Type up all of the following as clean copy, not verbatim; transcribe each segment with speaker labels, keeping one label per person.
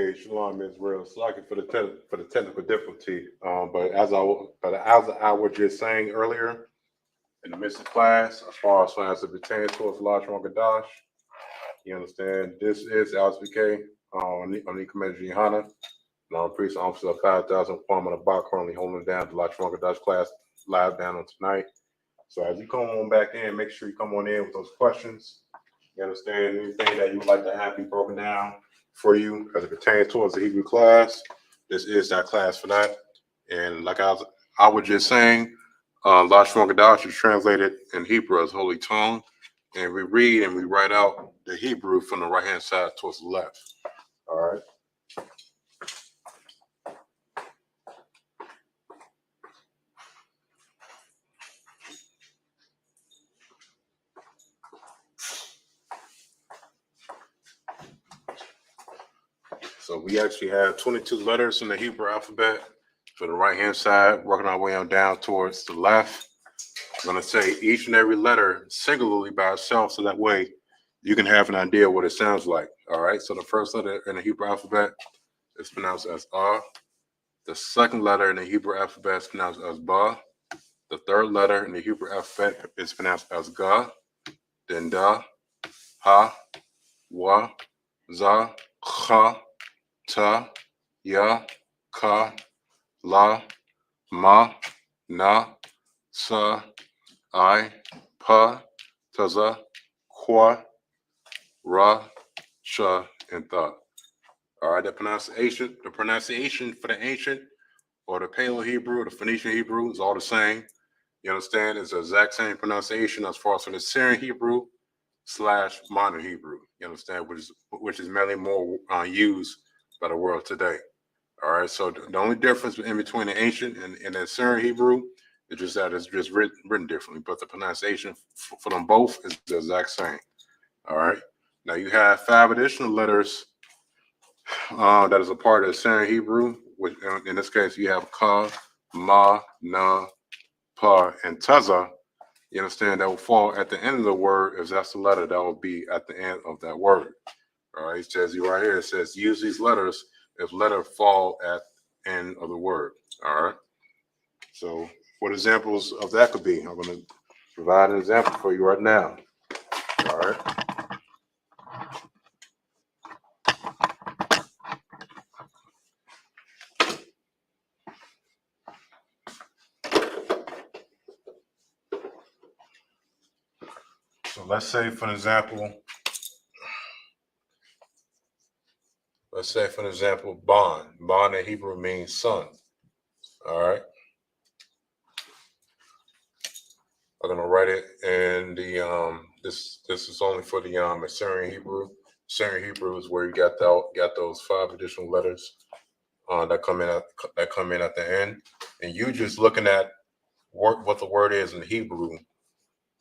Speaker 1: Hey, Shalom Israel. Sorry for the technical difficulty. But as I was just saying earlier in the midst of class, as it pertains towards Lashon Gadash, you understand, this is Isupk, on Commander Hana, and I'm a priest officer of 5,000 Farm on the Bach, currently holding down the Lashon Gadash class live down on tonight. So as you come on back in, make sure you come on in with those questions. You understand anything that you would like to have be broken down for you as it pertains towards the Hebrew class. This is that class for that. And like I was just saying, Lashon Gadash is translated in Hebrew as holy tongue, and we read and we write out the Hebrew from the right hand side towards the left. All right. So we actually have 22 letters in the Hebrew alphabet for the right hand side, working our way on down towards the left. I'm going to say each and every letter singularly by itself, so that way you can have an idea what it sounds like. All right. So the first letter in the Hebrew alphabet is pronounced as R. The second letter in the Hebrew alphabet is pronounced as Ba. The third letter in the Hebrew alphabet is pronounced as Ga. Then Da, Ha, Wa, Za, Cha, Ta, Ya, Ka, La, Ma, Na, Sa, I, Pa, Taza, Kwa, Ra, Sha, and Tha. All right, the pronunciation for the ancient or the Paleo Hebrew or the Phoenician Hebrew is all the same. You understand? It's the exact same pronunciation as far as for the Syrian Hebrew / modern Hebrew. You understand? Which is mainly more used by the world today. All right. So the only difference in between the ancient and the Syrian Hebrew is just that it's just written differently, but the pronunciation for them both is the exact same. All right. Now you have 5 additional letters that is a part of the Syrian Hebrew. Which in this case you have Ka, Ma, Na, Pa, and Taza. You understand, that will fall at the end of the word, if that's the letter that will be at the end of that word. All right, it says you right here, it says use these letters if letter fall at the end of the word. All right. So what examples of that could be? I'm going to provide an example for you right now. All right. So let's say for example, bond. Bond in Hebrew means son. All right. I'm gonna write it in the this is only for the Assyrian Hebrew. Assyrian Hebrew is where you got those 5 additional letters that come in at the end, and you just looking at what the word is in Hebrew.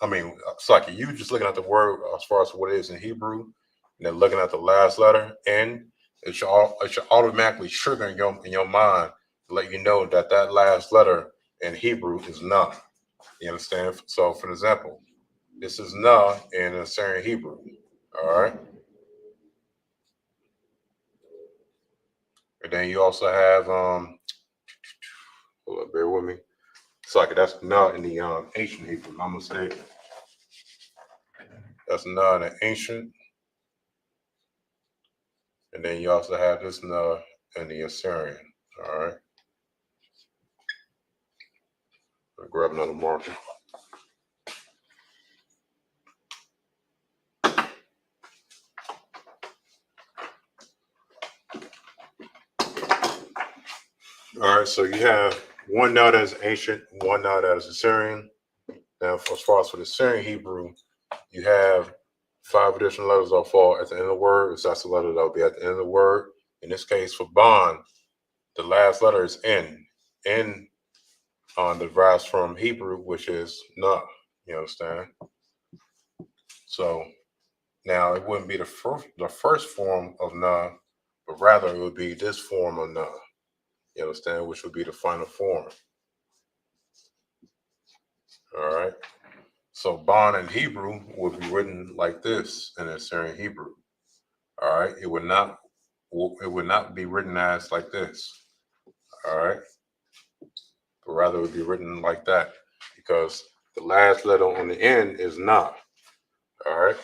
Speaker 1: I mean, sorry, you just looking at the word as far as what it is in Hebrew, and then looking at the last letter N. It should automatically trigger in your mind to let you know that that last letter in Hebrew is Na. You understand? So, for example, this is Na in Assyrian Hebrew. All right. And then you also have hold up, bear with me. So that's Na in the ancient Hebrew. My mistake. That's Na in the ancient. And then you also have this Na in the Assyrian. All right. I'll grab another marker. All right, so you have one Na that is ancient, one Na that is Assyrian. Now, as far as for the Syrian Hebrew, you have 5 additional letters that fall at the end of the word. So that's the letter that will be at the end of the word. In this case, for bond, the last letter is N. N derives from Hebrew, which is Na. You understand? So now it wouldn't be the first form of Na, but rather it would be this form of Na. You understand? Which would be the final form. All right. So bond in Hebrew would be written like this in Assyrian Hebrew. All right. It would not it would not be written as like this. All right. But rather it would be written like that because the last letter on the end is na. All right.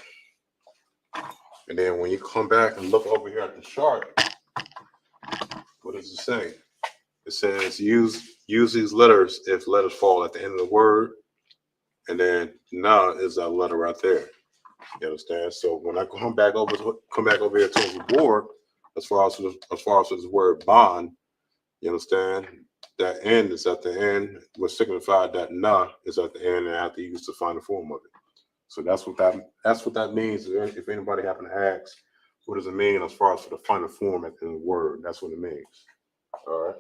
Speaker 1: And then when you come back and look over here at the chart, what does it say? It says use these letters if letters fall at the end of the word, and then na is that letter right there. You understand? So when I come back over here to the board, as far as this word bond, you understand? That N is at the end, which signified that na is at the end, and I have to use the final form of it. So that's what that means. If anybody happen to ask, what does it mean as far as for the final form at the end of the word? That's what it means. All right.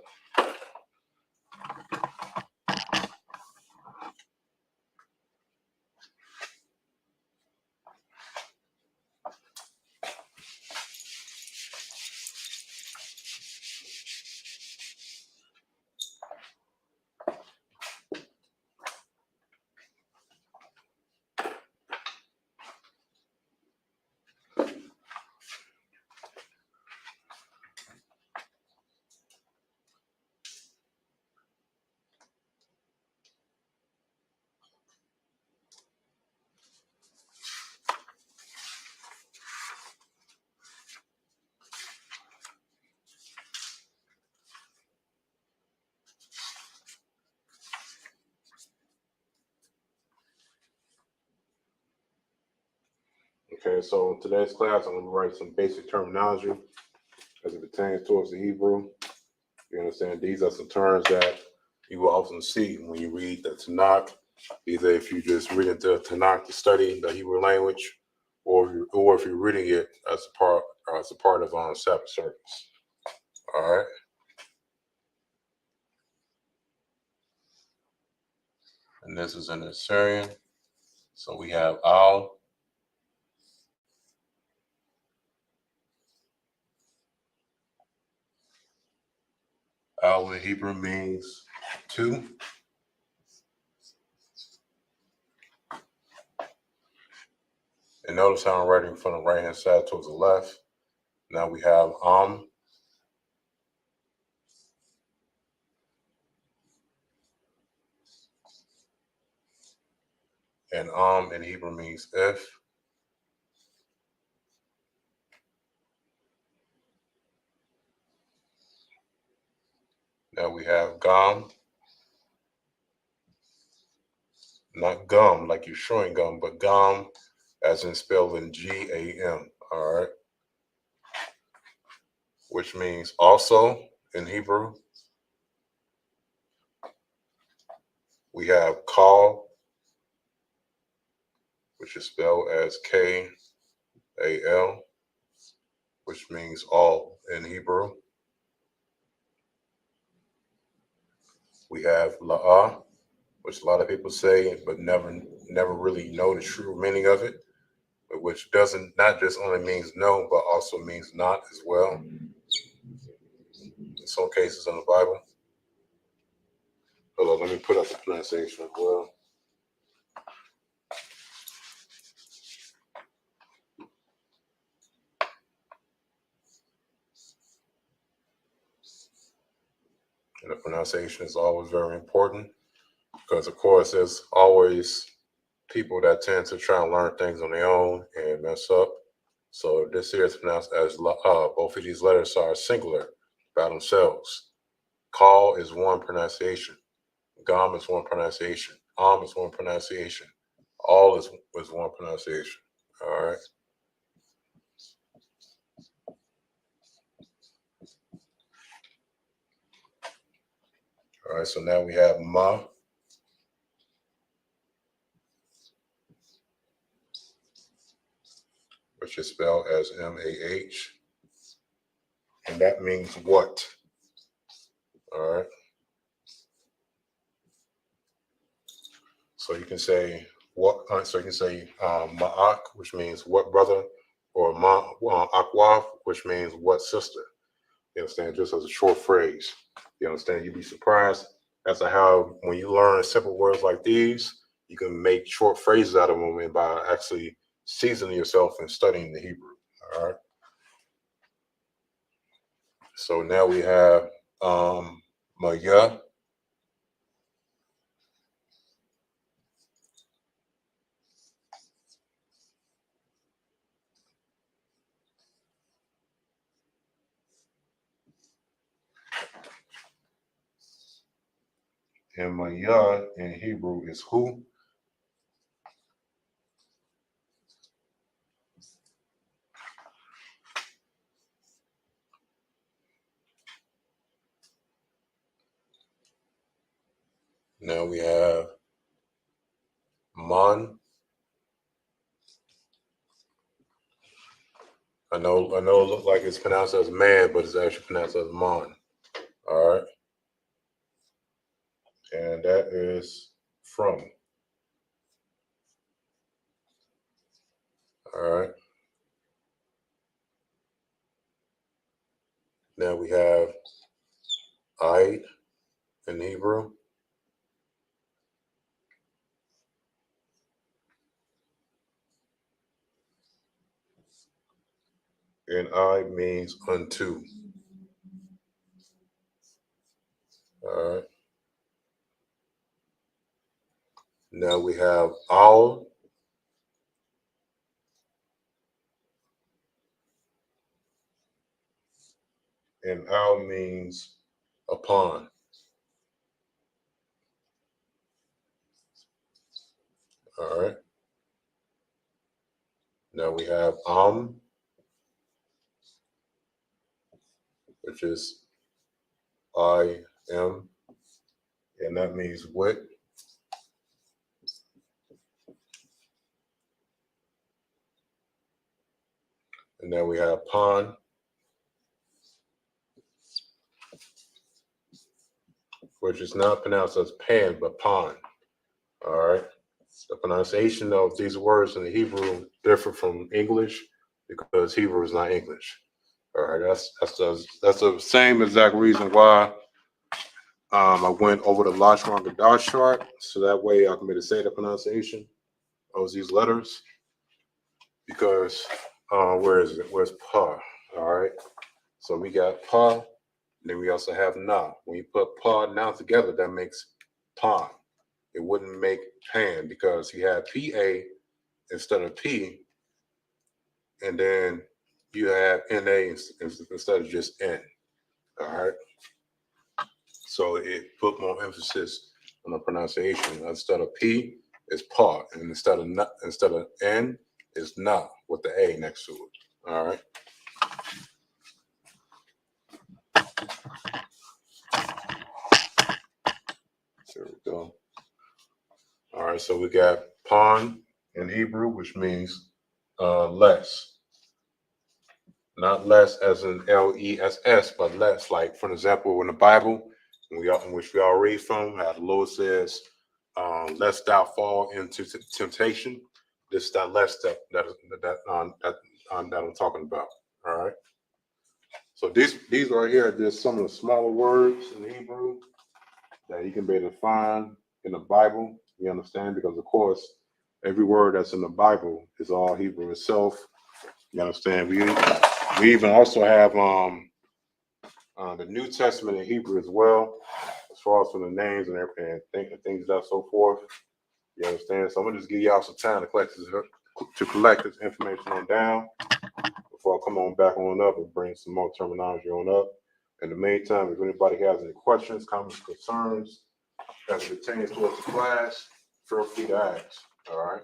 Speaker 1: Okay, so in today's class, I'm going to write some basic terminology as it pertains towards the Hebrew. You understand? These are some terms that you will often see when you read the Tanakh, either if you just read into the Tanakh to study the Hebrew language, or if you're reading it as a part of Sabbath service. All right. And this is in the Assyrian. So we have al. Al in Hebrew means two. And notice how I'm writing from the right hand side towards the left. Now we have and in Hebrew means if. Now we have gam, not gum like you're chewing gum, but gam as in spelled in G-A-M. All right. Which means also in Hebrew. We have kal, which is spelled as K-A-L, which means all in Hebrew. We have la'ah, which a lot of people say, but never really know the true meaning of it, but which doesn't not just only means no, but also means not as well. In some cases in the Bible. Hold on, let me put up the pronunciation as well. And the pronunciation is always very important because, of course, there's always people that tend to try and learn things on their own and mess up. So this here is pronounced as both of these letters are singular by themselves. Call is one pronunciation. Gum is one pronunciation. Is one pronunciation. All is one pronunciation. All right. All right. So now we have ma, which is spelled as M-A-H. And that means what? All right. So you can say what? So you can say ma'ak, which means what brother, or akwav, which means what sister. You understand? Just as a short phrase. You understand? You'd be surprised as to how when you learn simple words like these, you can make short phrases out of them by actually seasoning yourself and studying the Hebrew. All right. So now we have Maya. And Maya in Hebrew is who? Now we have Man. I know it looks like it's pronounced as man, but it's actually pronounced as Man. All right. And that is from. All right. Now we have I in Hebrew. And I means unto. All right. Now we have all. And al means upon. All right. Now we have which is I am, and that means with. And then we have pon, which is not pronounced as pan, but pon. All right. The pronunciation of these words in the Hebrew differ from English because Hebrew is not English. All right. That's the same exact reason why I went over the Lashon Gadash chart, so that way I can be to say the pronunciation of these letters. Because where is it? Where's pa? All right. So we got pa, then we also have na. When you put pa now together, that makes pon. It wouldn't make pan because you have pa instead of p, and then you have na instead of just n. All right. So it put more emphasis on the pronunciation. Instead of p, it's pa, and instead of n, it's na with the a next to it. All right. There we go. All right, so we got pon in Hebrew, which means less. Not less as in less, but less. Like, for example, in the Bible, in which we all read from, how the Lord says, lest thou fall into temptation. This is that less that I'm talking about. All right. So these right here are just some of the smaller words in Hebrew that you can be able to find in the Bible. You understand? Because of course, every word that's in the Bible is all Hebrew itself. You understand? We even also have the New Testament in Hebrew as well, as far as from the names and everything, things that so forth. You understand? So I'm gonna just give y'all some time to collect this information on down before I come on back on up and bring some more terminology on up. In the meantime, if anybody has any questions, comments, concerns as it pertains towards the class, feel free to ask. All right.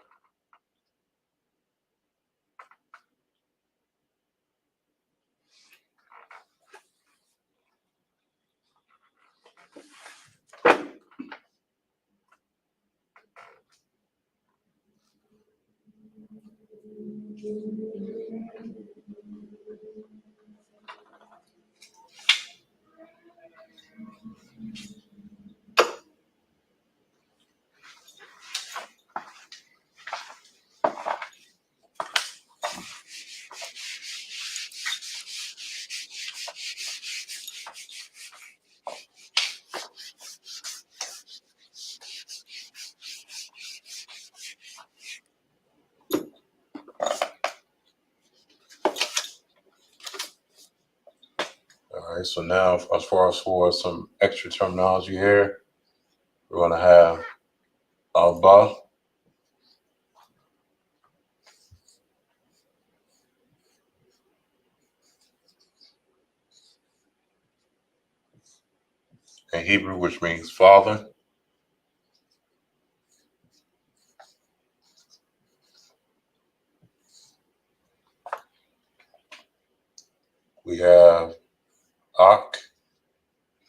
Speaker 1: All right, so now as far as for some extra terminology here, we're going to have Abba, in Hebrew, which means father. We have Ak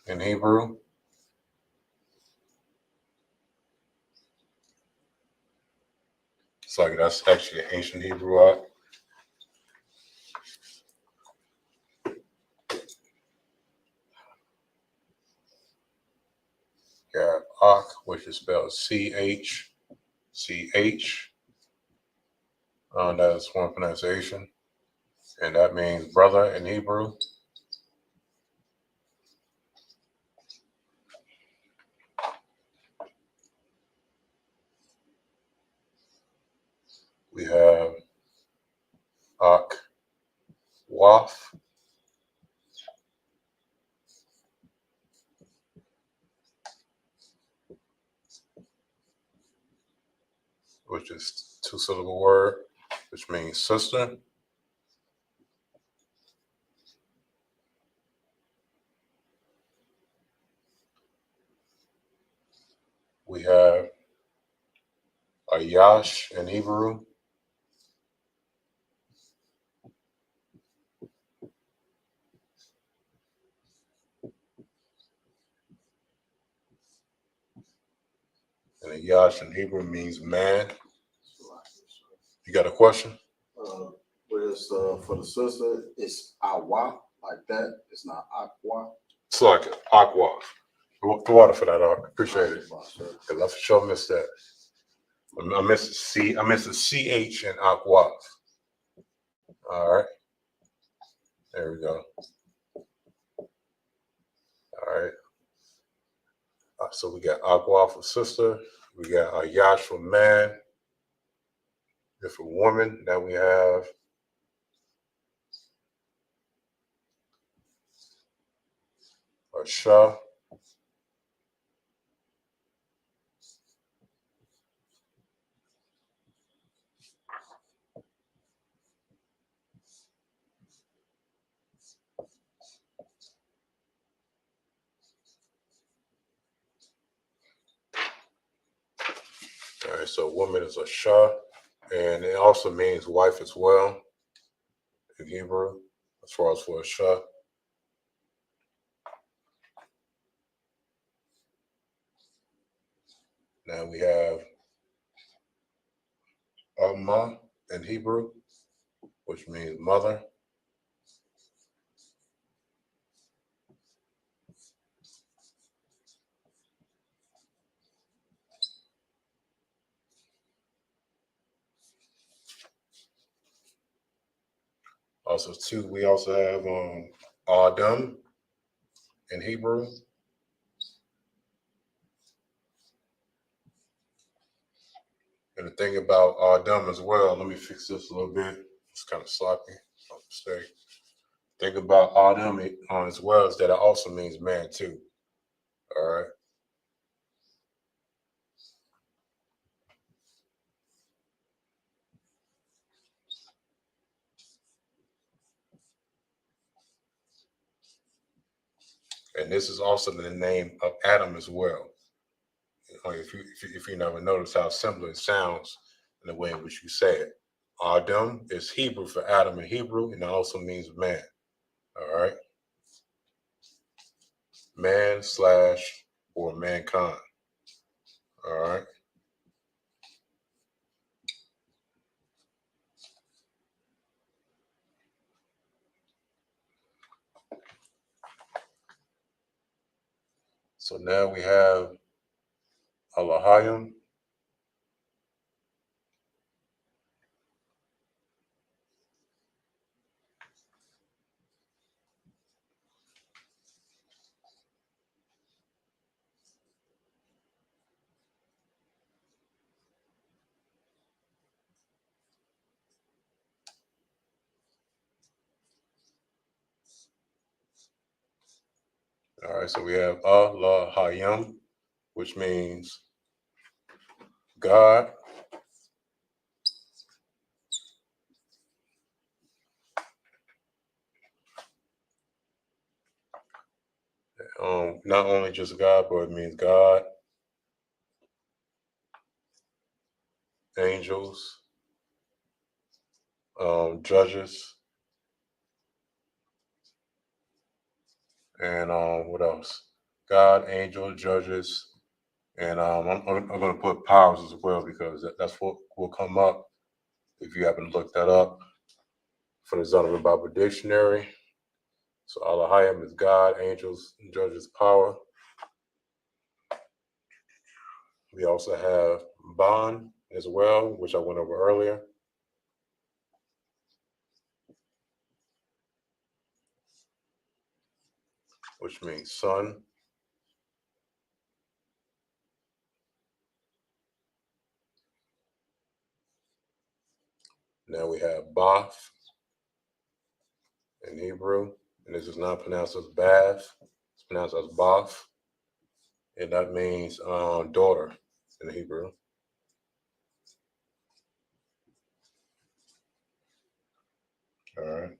Speaker 1: in Hebrew. It's like that's actually an ancient Hebrew Ak. You have Ak, which is spelled CHCH. That's one pronunciation. And that means brother in Hebrew. We have Ak Waf, which is two-syllable word, which means sister. We have Ayash in Hebrew. And Ayash in Hebrew means man. You got a question?
Speaker 2: Whereas for the sister, it's awa, like that. It's not aqua.
Speaker 1: It's like Aqua. The water for that, Ark. Appreciate it. Because I for sure missed that. I missed the C. I missed the CH in Aqua. All right. There we go. All right. So we got Aqua for sister. We got Ayash for man. And for woman, now we have Asha. All right, so woman is Asha, and it also means wife as well in Hebrew, as far as for Asha. Now we have Amma in Hebrew, which means mother. Also, too, we also have Adam in Hebrew. And the thing about Adam as well, let me fix this a little bit. It's kind of sloppy. Mistake. Thing about Adam as well is that it also means man too. All right. And this is also the name of Adam as well. If you never notice how similar it sounds in the way in which you say it. Adam is Hebrew for Adam in Hebrew, and it also means man. All right. Man slash or mankind. All right. So now we have Alahayim. All right, so we have Allahayim, which means God. Not only just God, but it means God, angels, judges, and what else? God, angels, judges, and I'm going to put powers as well because that's what will come up if you happen to look that up for the Zondervan Bible Dictionary. So Allahayim is God, angels, judges, power. We also have Ban as well, which I went over earlier. Which means son. Now we have Bath in Hebrew, and this is not pronounced as Bath, it's pronounced as Bath, and that means daughter in Hebrew. All right.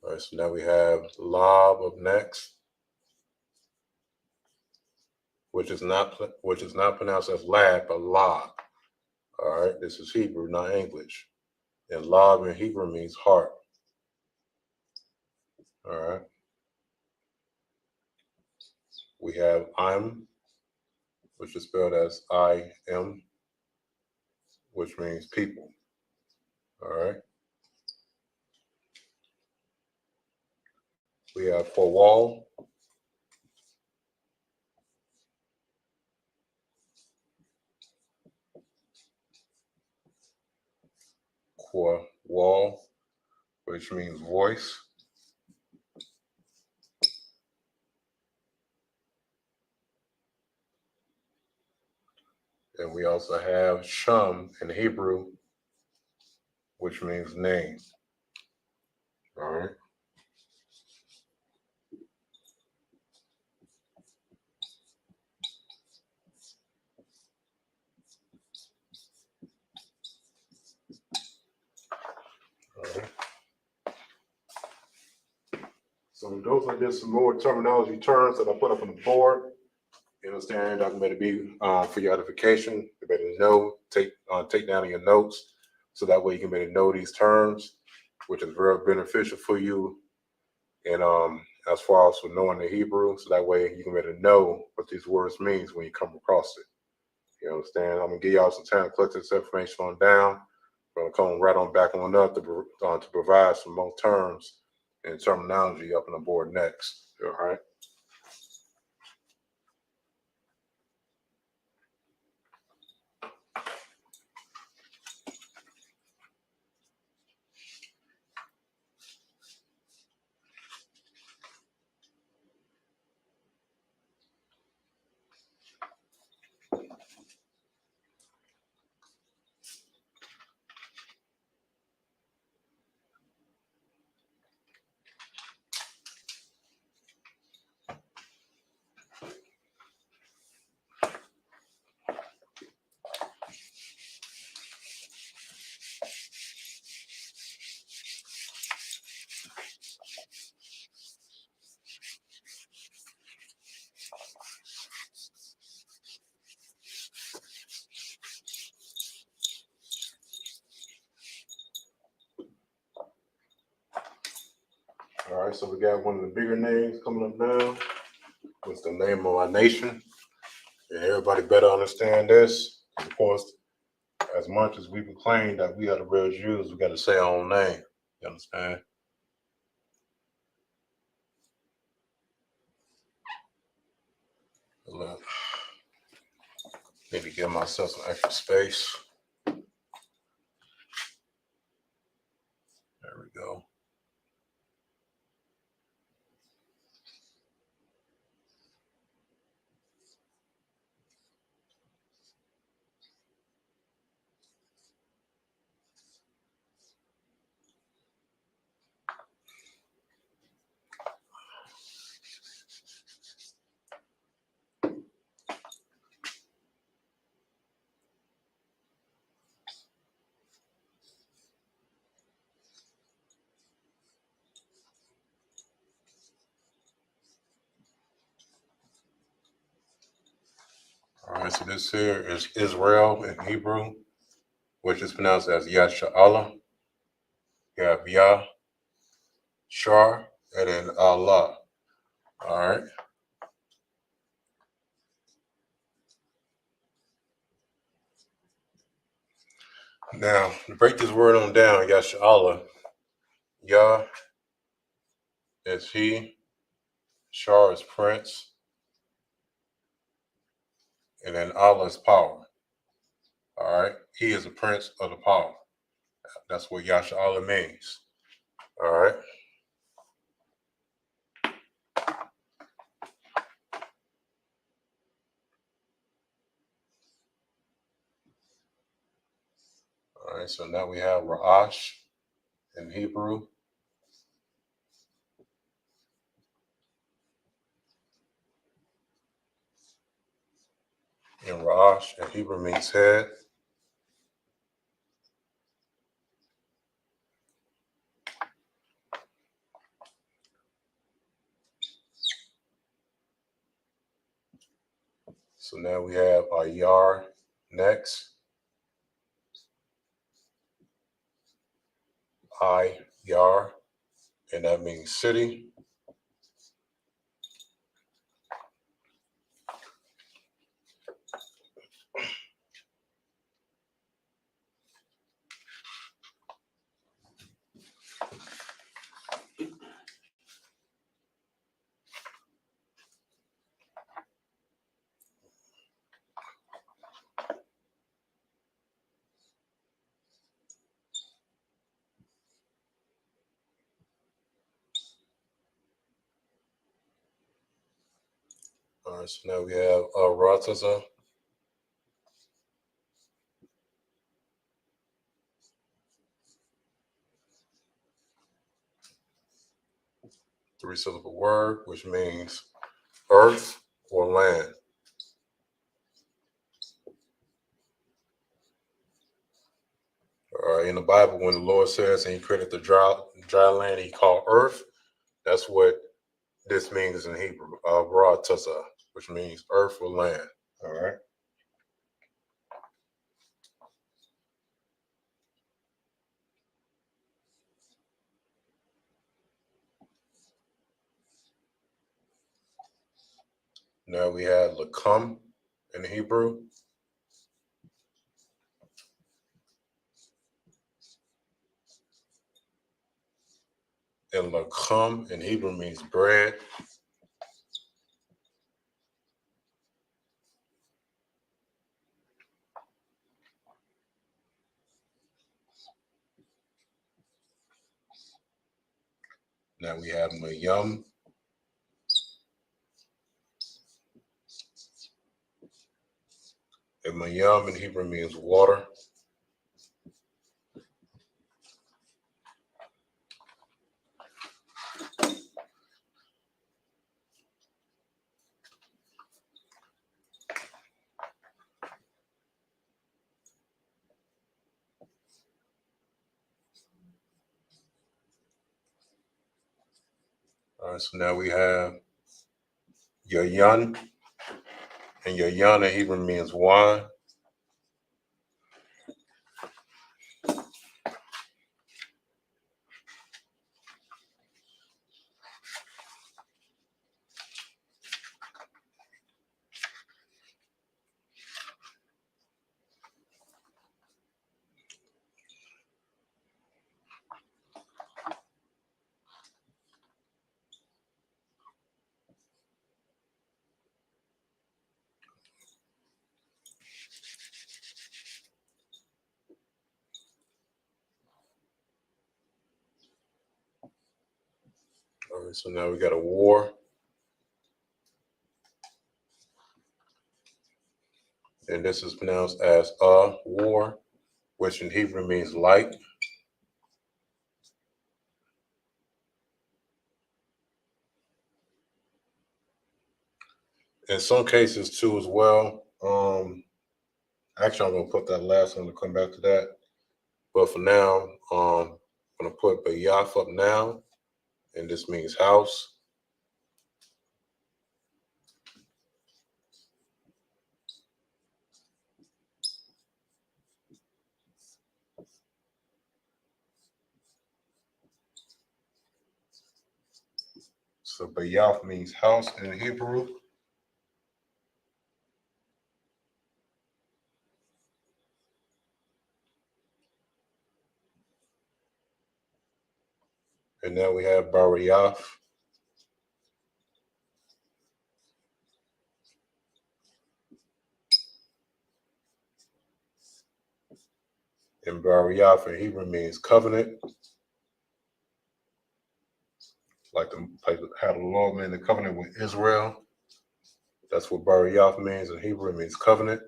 Speaker 1: All right, so now we have Lob up next, which is not pronounced as lab, but Lob. All right, this is Hebrew, not English. And Lob in Hebrew means heart. All right. We have I'm, which is spelled as I-M, which means people. All right. We have for wall, for wall, which means voice. And we also have Sham in Hebrew, which means name. All right. All right. So those are just some more terminology terms that I put up on the board. You understand? I can better be for your edification. You better know, take down in your notes, so that way you can better know these terms, which is very beneficial for you. And as far as for knowing the Hebrew, so that way you can better know what these words means when you come across it. You understand? I'm gonna give y'all some time to collect this information on down. We're gonna come right on back on up to provide some more terms and terminology up on the board next. All right. All right, so we got one of the bigger names coming up now. What's the name of our nation? And everybody better understand this. Of course, as much as we proclaim that we are the real Jews, we got to say our own name. You understand? Look, need to give myself some extra space. There we go. right, so this here is Israel in Hebrew, which is pronounced as Yasha'Allah. You have Yah, Shar, and then Allah. All right. Now, to break this word on down, Yasha'Allah, Yah is he, Shar is prince, and then Allah is power. All right. He is a prince of the power. That's what Yasha'Allah means. All right. All right. So now we have Ra'ash in Hebrew. And Ra'ash in Hebrew means head. So now we have Ayar next. Ayar, and that means city. All right, so now we have Rataza. Three-syllable word, which means earth or land. All right, in the Bible, when the Lord says, and he created the dry land he called earth, that's what this means in Hebrew, Rataza, which means earth or land. All right. Now we have Lakum in Hebrew. And Lakum in Hebrew means bread. Now we have Mayum. And Mayum in Hebrew means water. All right, so now we have Yayan. And Yayan in Hebrew means wine. All right, so now we got a war. And this is pronounced as a war, which in Hebrew means light. In some cases too as well. Actually, I'm gonna put that last one to come back to that. But for now, I'm gonna put Bayaf up now, and this means house. So Bayath means house in Hebrew. And now we have Barayath. And Barayath in Hebrew means covenant. Like how the Lord made the covenant with Israel. That's what Barayath means in Hebrew. It means covenant.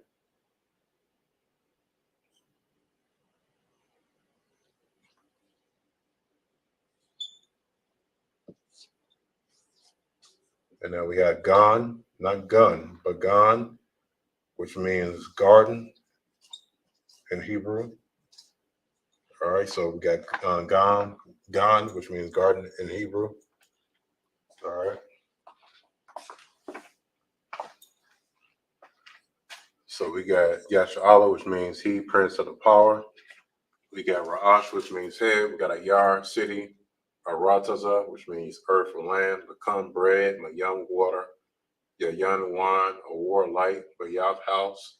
Speaker 1: And now we have Gan, not gun, but Gan, which means garden in Hebrew. All right, so we got Gan, which means garden in Hebrew. All right. So we got Yasha'Allah, which means he, prince of the power. We got Ra'ash, which means head. We got a Yar, city. Arataza, which means earth or land. Lakan, bread. Mayam, water. Yayan, wine, or war, light. Bayath, house.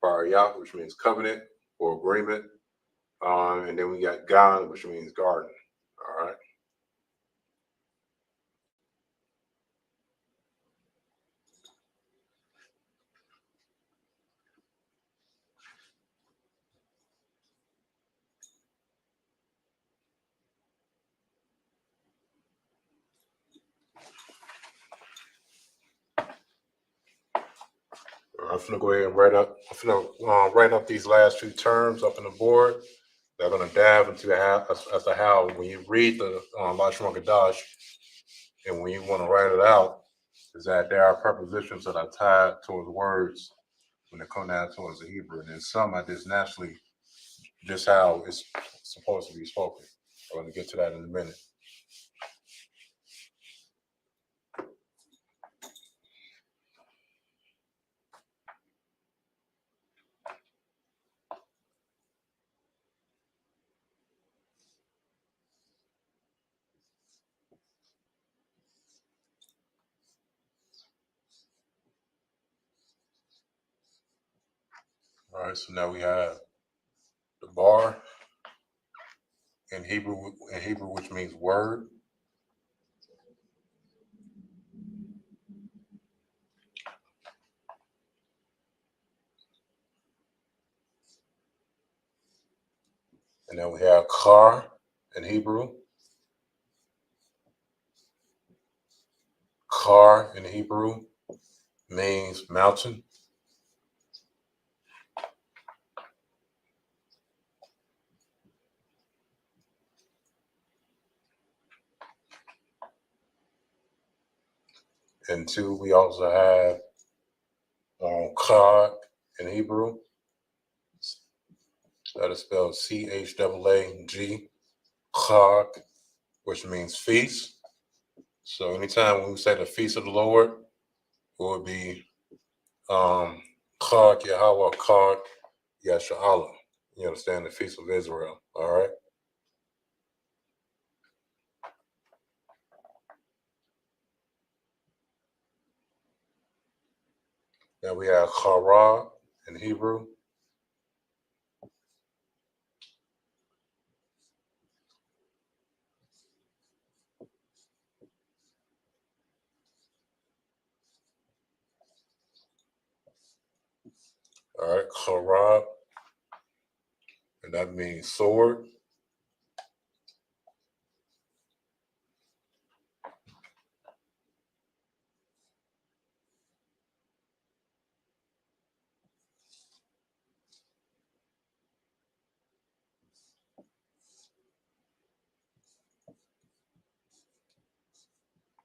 Speaker 1: Barayath, which means covenant or agreement. And then we got Gan, which means garden. All right. I'm gonna go ahead and write up these last few terms up on the board. They're gonna dive into as to how when you read the Lashon Gadash and when you want to write it out, is that there are prepositions that are tied towards words when they come down towards the Hebrew, and then some are just naturally just how it's supposed to be spoken. I'm gonna get to that in a minute. All right, so now we have the bar in Hebrew, which means word. And then we have kar in Hebrew. Kar in Hebrew means mountain. And two, we also have Chag in Hebrew. That is spelled Chag, Chag, which means feast. So anytime when we say the feast of the Lord, it would be Chag Yahweh, Chag Yasha'Allah. You understand, the feast of Israel. All right. Now we have Chara in Hebrew. All right, Chara, and that means sword.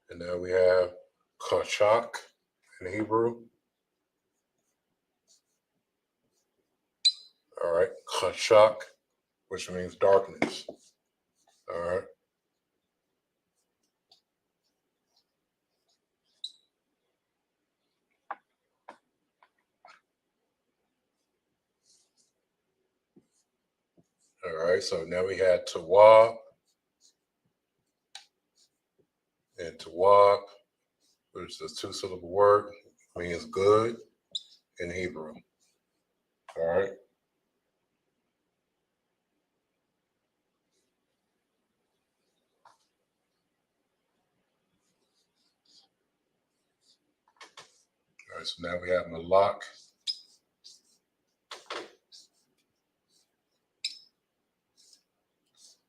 Speaker 1: And now we have Kachak in Hebrew. All right, Kachak, which means darkness. All right. All right, so now we had Tawa And tawab, which is a 2-syllable word, means good in Hebrew. All right. All right, so now we have malak,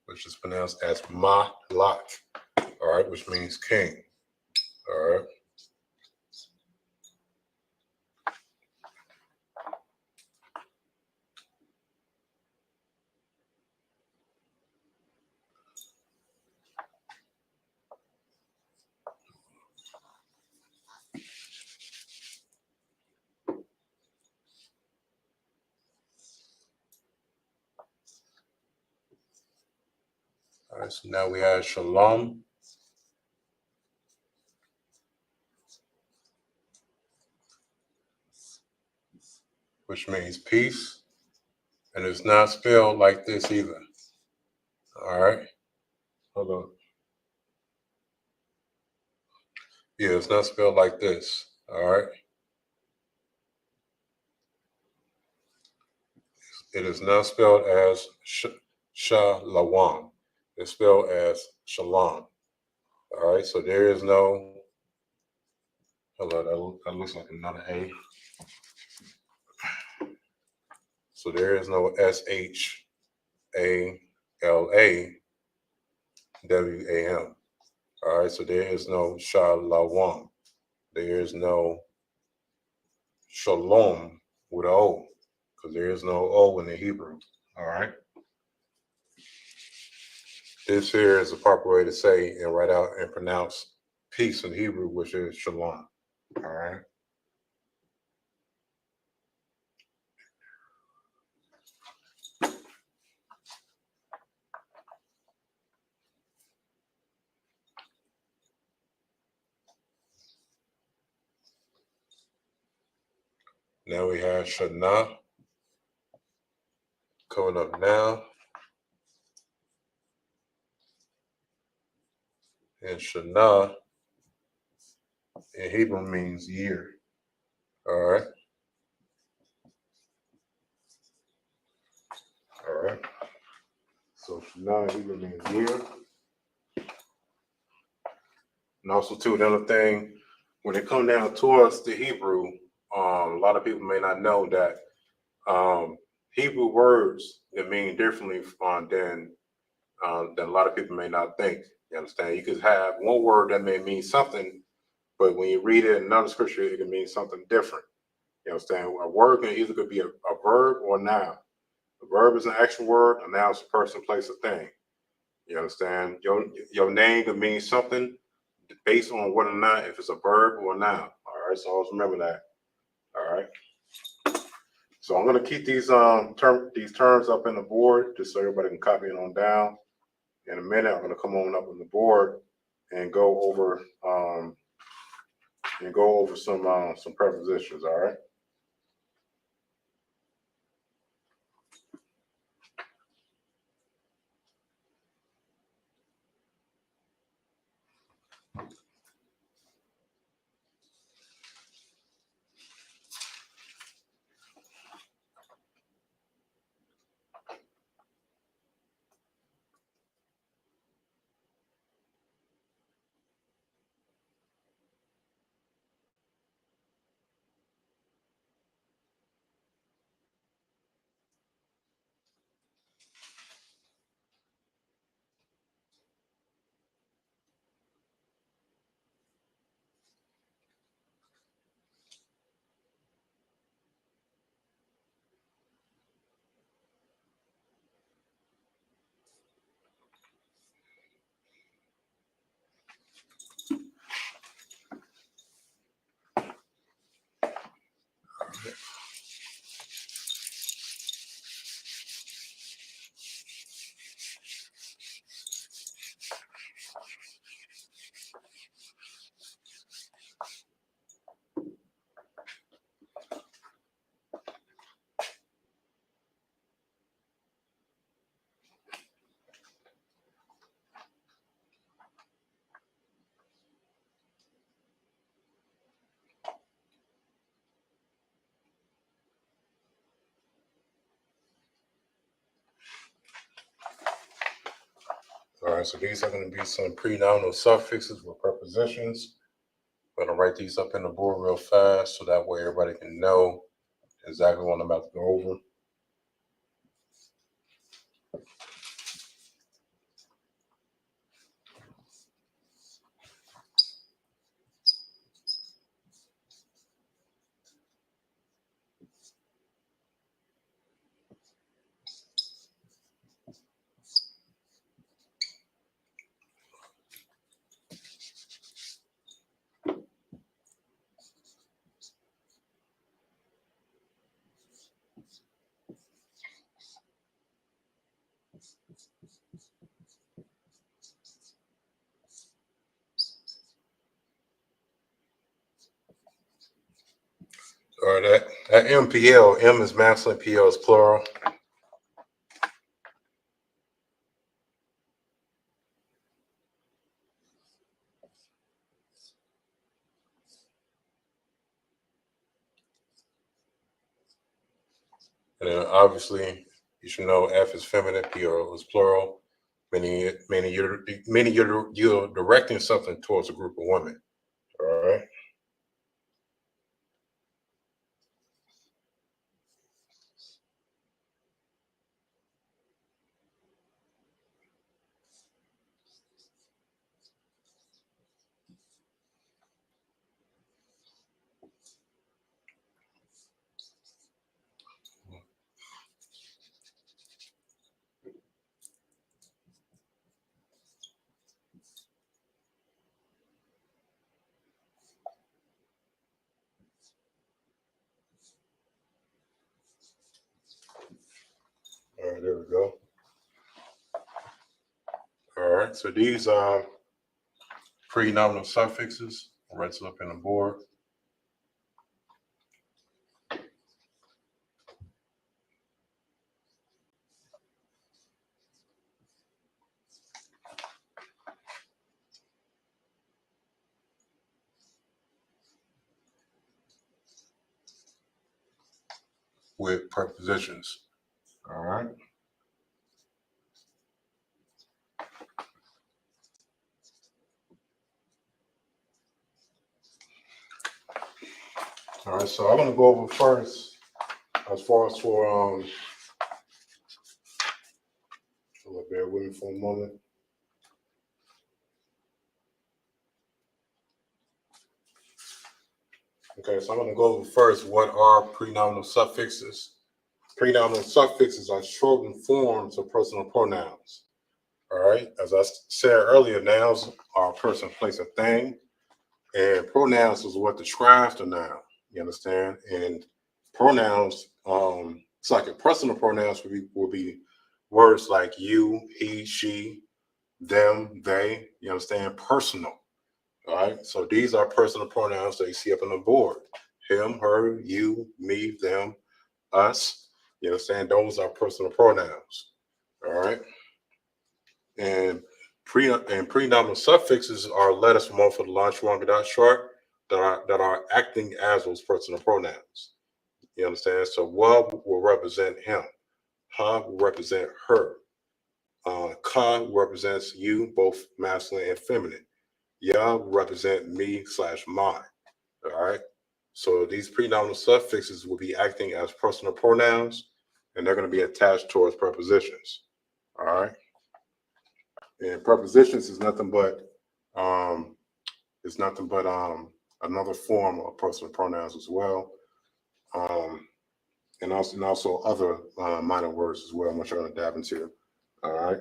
Speaker 1: which is pronounced as malak, all right, which means king. All right. All right, so now we have shalom, which means peace, and it's not spelled like this either. All right. Hold on. Yeah, it's not spelled like this. All right. It is not spelled as shalawam. It's spelled as shalom. All right. So there is no. Hello, that looks like another A. So there is no SHALAWAM. All right. So there is no shalawam. There is no shalom with an O, because there is no O in the Hebrew. All right. This here is the proper way to say and write out and pronounce peace in Hebrew, which is shalom. All right. Now we have Shana coming up now. And Shana in Hebrew means year. All right. All right. So Shana in Hebrew means year. And also, too, another thing, when it comes down towards the Hebrew, a lot of people may not know that Hebrew words that mean differently than a lot of people may not think. You understand? You could have one word that may mean something, but when you read it in another scripture, it can mean something different. You understand? A word can either could be a verb or a noun. A verb is an action word. A noun is a person, place, a thing. You understand? Your name could mean something based on whether or not if it's a verb or a noun. All right. So always remember that. All right. So I'm gonna keep these terms up in the board just so everybody can copy it on down. In a minute, I'm going to come on up on the board and go over some prepositions. All right. All right, so these are going to be some pre-nominal suffixes with prepositions. I'm going to write these up in the board real fast so that way everybody can know exactly what I'm about to go over. All right, that MPL, M is masculine, PL is plural. And then obviously, you should know F is feminine, PL is plural, meaning you're directing something towards a group of women. All right. All right, there we go. All right, so these are pre-nominal suffixes. I'll write it up in the board. With prepositions. All right. All right, so I'm gonna go over first as far as for bear with me for a moment. Okay, so I'm gonna go over first what are pre-nominal suffixes. Pre-nominal suffixes are shortened forms of personal pronouns. All right, as I said earlier, nouns are a person, place, a thing, and pronouns is what describes the noun. You understand? And pronouns, it's like a personal pronouns will be words like you, he, she, them, they. You understand? Personal. All right. So these are personal pronouns that you see up on the board: him, her, you, me, them, us. You understand? Those are personal pronouns. All right. And pre-nominal suffixes are letters from off of the long, strong, dot short that are acting as those personal pronouns. You understand? So wa will represent him. Ha will represent her. Ka represents you, both masculine and feminine. Ya will represent me / mine. All right. So these pre-nominal suffixes will be acting as personal pronouns, and they're going to be attached towards prepositions. All right. And prepositions is nothing but um, another form of personal pronouns as well, and also other minor words as well. I'm not trying to dive into. All right.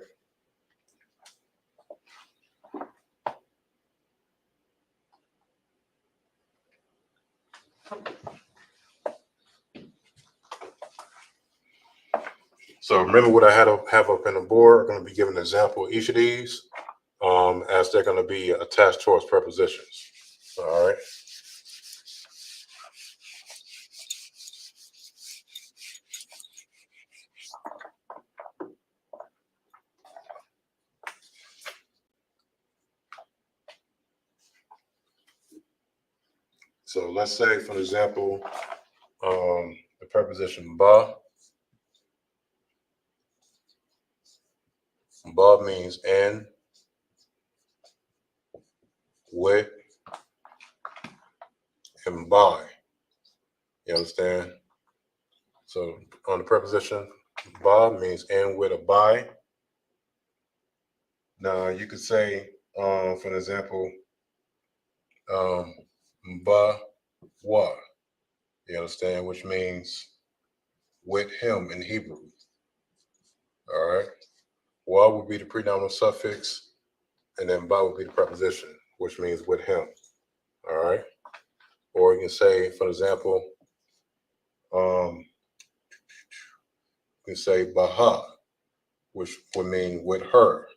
Speaker 1: So remember what I have up in the board. I'm going to be giving an example of each of these as they're going to be attached towards prepositions. All right. So let's say, for example, the preposition ba. Ba means in, with, and by. You understand? So on the preposition, ba means in, with, or by. Now you could say, for an example, ba wa. You understand? Which means with him in Hebrew. All right. Wa would be the predominant suffix, and then ba would be the preposition, which means with him. All right. Or you can say, for example, you can say baha, which would mean with her.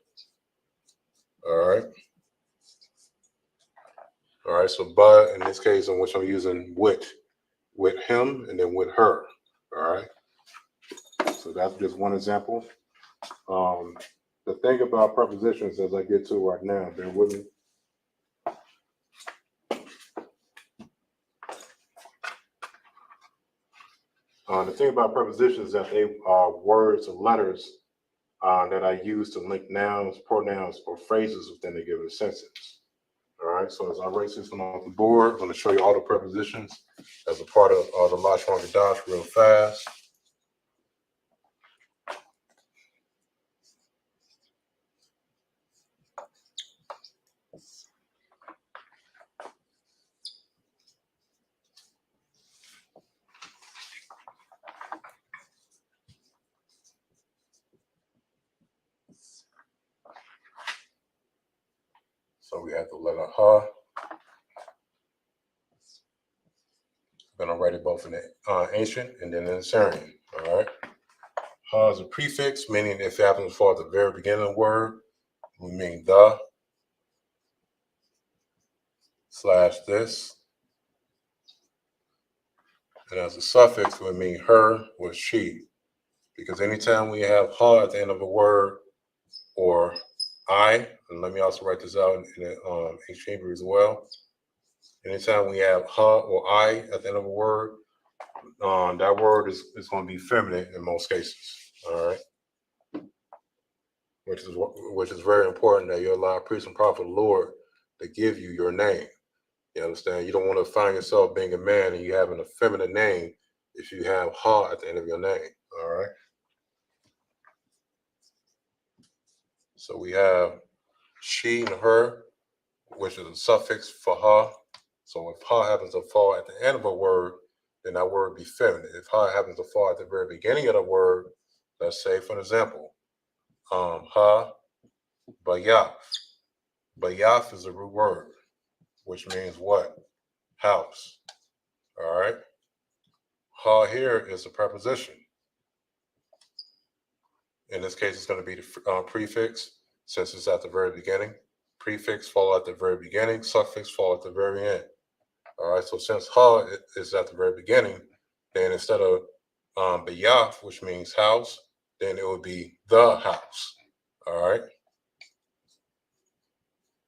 Speaker 1: All right. All right. So ba in this case, in which I'm using with him and then with her. All right. So that's just one example. The thing about prepositions, as I get to right now, bear with me. The thing about prepositions is that they are words or letters that I use to link nouns, pronouns, or phrases within a given sentence. All right, so as I erase this one off the board, I'm going to show you all the prepositions as a part of the Lot Stronger Dosh real fast. So we have the letter ha. I'm going to write it both in the ancient and then in the Syrian. All right. Ha is a prefix, meaning if it happens to fall at the very beginning of the word, we mean the / this. And as a suffix, we mean her or she. Because anytime we have ha at the end of a word or I, and let me also write this out in ancient Hebrew as well. Anytime we have ha or I at the end of a word, that word is going to be feminine in most cases. All right. Which is very important that you allow priest and prophet of the Lord to give you your name. You understand? You don't want to find yourself being a man and you having a feminine name if you have ha at the end of your name. All right. So we have she and her, which is a suffix for ha. So if ha happens to fall at the end of a word, then that word would be feminine. If ha happens to fall at the very beginning of the word, let's say, for example, ha bayaf. Bayaf is a root word, which means what? House. All right. Ha here is a preposition. In this case, it's going to be the prefix, since it's at the very beginning. Prefix fall at the very beginning, suffix fall at the very end. All right, so since ha is at the very beginning, then instead of bayaf, which means house, then it would be the house. All right,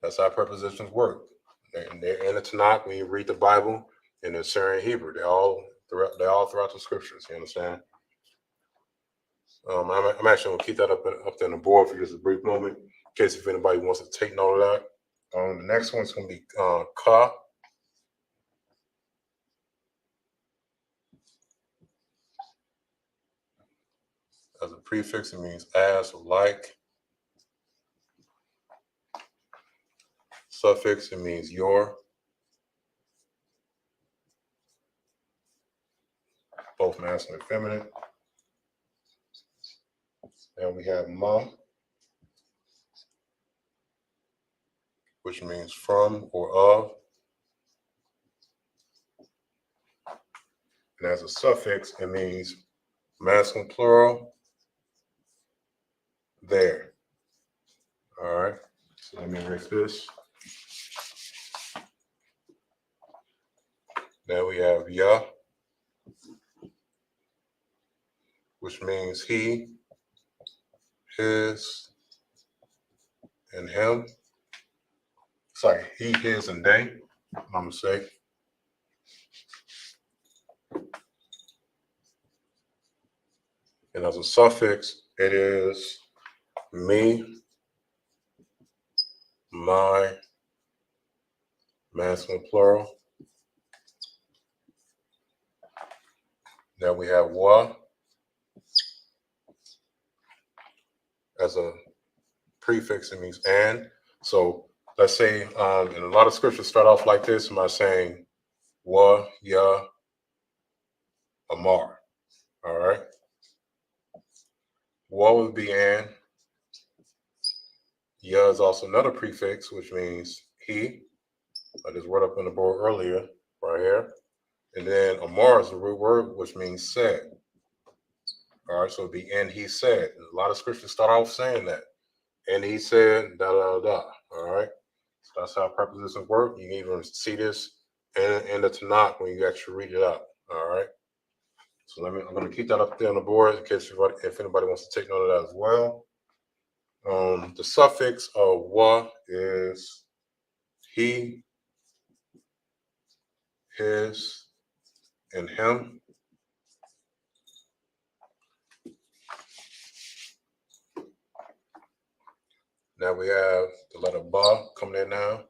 Speaker 1: that's how prepositions work. They're in the Tanakh when you read the Bible in the Syrian Hebrew. They're all throughout the scriptures. You understand? I'm actually going to keep that up there on the board for just a brief moment, in case if anybody wants to take note of that. The next one's going to be ka. As a prefix, it means as or like. Suffix, it means your. Both masculine and feminine. And we have ma, which means from or of. And as a suffix, it means masculine plural, there. All right, so let me erase this. Now we have ya, which means he, his, and him. Sorry, he, his, and they. My mistake. And as a suffix, it is me, my, masculine plural. Now we have wa as a prefix. It means and. So let's say, and a lot of scriptures start off like this by saying wa, ya, amar. All right. Wa would be and. Ya is also another prefix, which means he. I just wrote up on the board earlier, right here. And then amar is the root word, which means said. All right, so it'd be and he said. And a lot of scriptures start off saying that. And he said, da da da. All right. So that's how prepositions work. You can even see this in the Tanakh when you actually read it out. All right. So I'm gonna keep that up there on the board in case if anybody wants to take note of that as well. The suffix of wa is he, his, and him. Now we have the letter ba coming in now.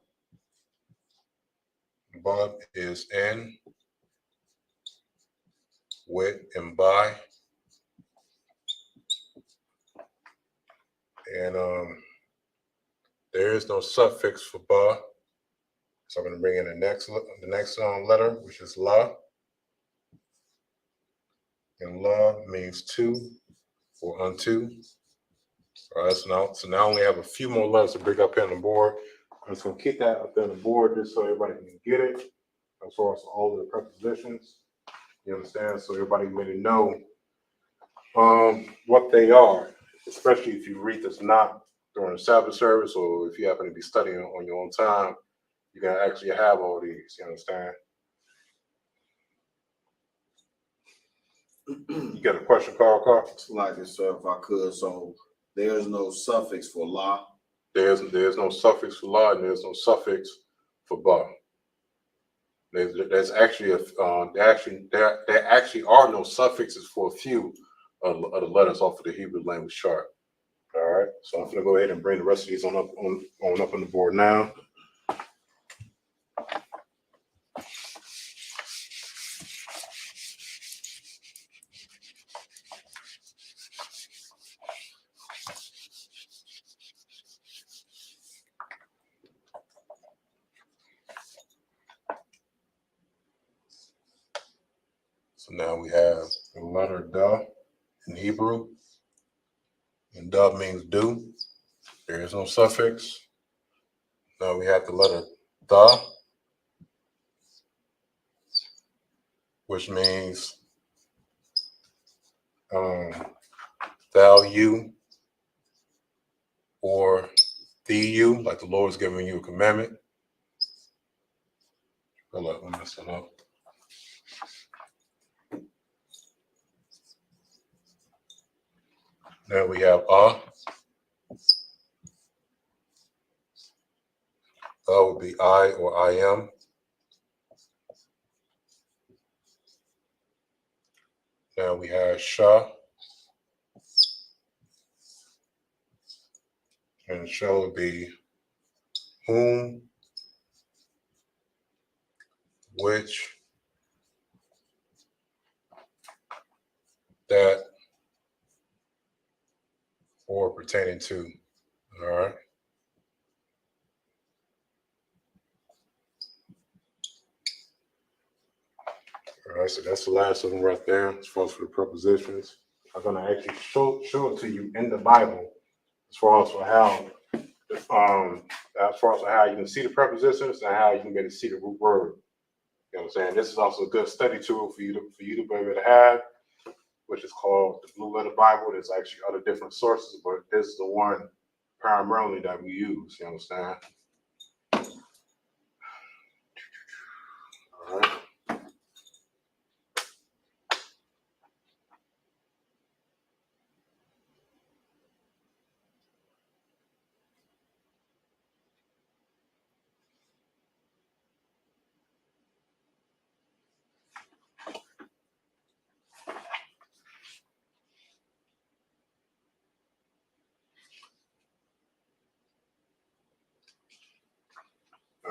Speaker 1: Ba is in, with, and by. And there is no suffix for ba. So I'm going to bring in the next letter, which is la. And la means to or unto. All right, so now I only have a few more letters to bring up here on the board. I'm just going to keep that up there on the board just so everybody can get it as far as all of the prepositions. You understand? So everybody really know what they are, especially if you read this not during the Sabbath service or if you happen to be studying on your own time. You can actually have all these. You understand? You got a question, Carl?
Speaker 2: Like it, sir, if I could. So there's no suffix for la.
Speaker 1: There's no suffix for la, and there's no suffix for ba. There's actually there actually are no suffixes for a few of the letters off of the Hebrew language chart. All right, so I'm going to go ahead and bring the rest of these on up on the board now. So now we have the letter da in Hebrew, and da means do. There is no suffix. Now we have the letter tha, which means thou, you, or thee, you, like the Lord is giving you a commandment. Hold up, I'm messing up. Now we have would be I or I am. Now we have sha, and sha would be whom, which, that, or pertaining to. All right. All right, so that's the last of them right there as far as for the prepositions. I'm going to actually show it to you in the Bible as far as for how you can see the prepositions and how you can get to see the root word. You know what I'm saying? This is also a good study tool for you to be able to have, which is called the Blue Letter Bible. There's actually other different sources, but this is the one primarily that we use. You understand? All right.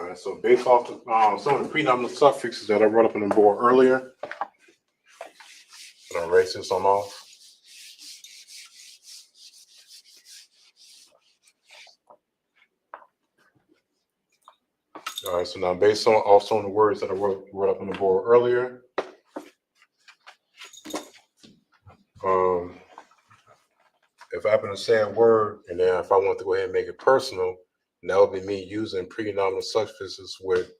Speaker 1: All right, so based off some of the predominant suffixes that I wrote up on the board earlier, I'm gonna erase this on off. All right, so now based on also on the words that I wrote up on the board earlier, if I happen to say a word and then if I want to go ahead and make it personal, that would be me using predominant suffixes with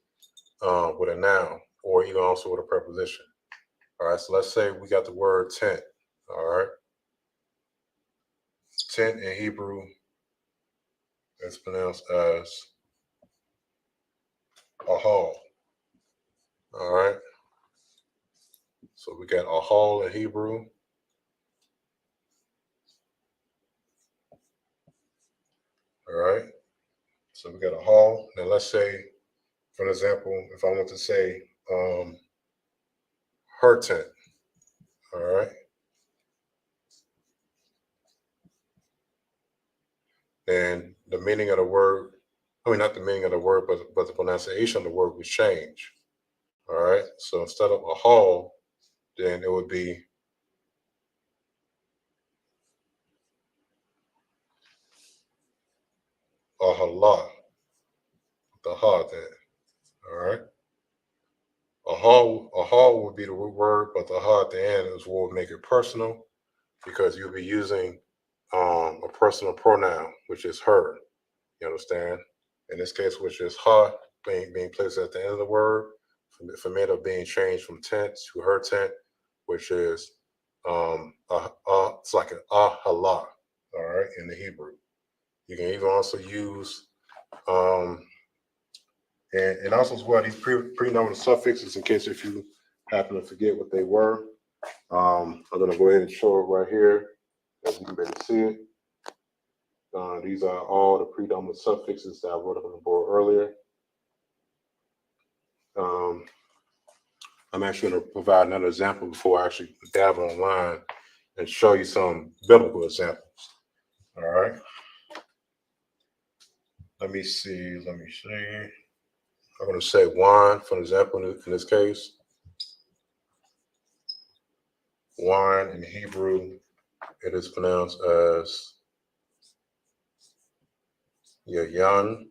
Speaker 1: a noun or even also with a preposition. All right, so let's say we got the word tent. All right, tent in Hebrew is pronounced as a hall. All right, so we got a hall in Hebrew. All right, so we got a hall. Now let's say, for example, if I want to say her tent. All right, and the meaning of the word, I mean, not the meaning of the word, but the pronunciation of the word would change. All right, so instead of a hall, then it would be a halah, the ha then. All right, a hall would be the root word, but the ha at the end is what would make it personal because you'll be using a personal pronoun, which is her. You understand? In this case, which is ha being placed at the end of the word, from it of being changed from tent to her tent, which is it's like an halah, all right, in the Hebrew. You can even also use and also as well these predominant suffixes in case if you happen to forget what they were. I'm gonna go ahead and show it right here as you can better see it. These are all the predominant suffixes that I wrote up on the board earlier. I'm actually going to provide another example before I actually dive online and show you some biblical examples. All right. Let me see. I'm going to say wine, for example, in this case. Wine in Hebrew, it is pronounced as yayan.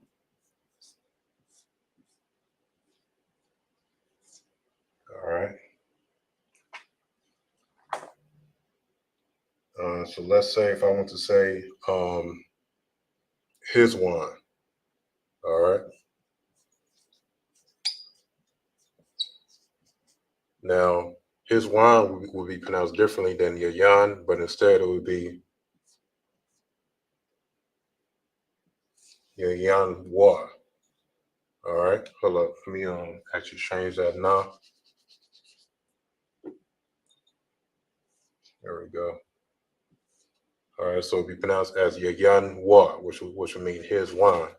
Speaker 1: All right. So let's say if I want to say his wine. All right. Now, his wine would be pronounced differently than yayan, but instead it would be yayan wa. All right, hold up. Let me actually change that now. There we go. All right, so it'll be pronounced as Yayan Wa, which would mean his wine.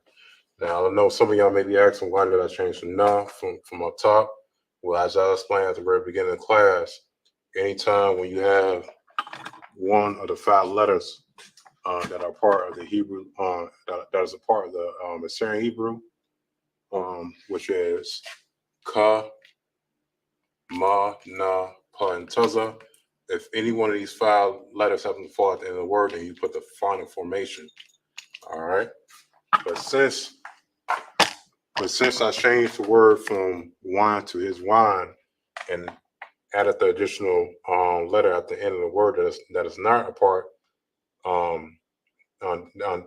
Speaker 1: Now I know some of y'all may be asking why did I change the na from up top? Well, as I explained at the very beginning of the class, anytime when you have one of the 5 letters that are part of the Hebrew, that is a part of the Assyrian Hebrew, which is ka, ma, na, pa, and taza. If any one of these 5 letters happen to fall at the end of the word, then you put the final formation. All right. But since I changed the word from wine to his wine and added the additional letter at the end of the word that is not a part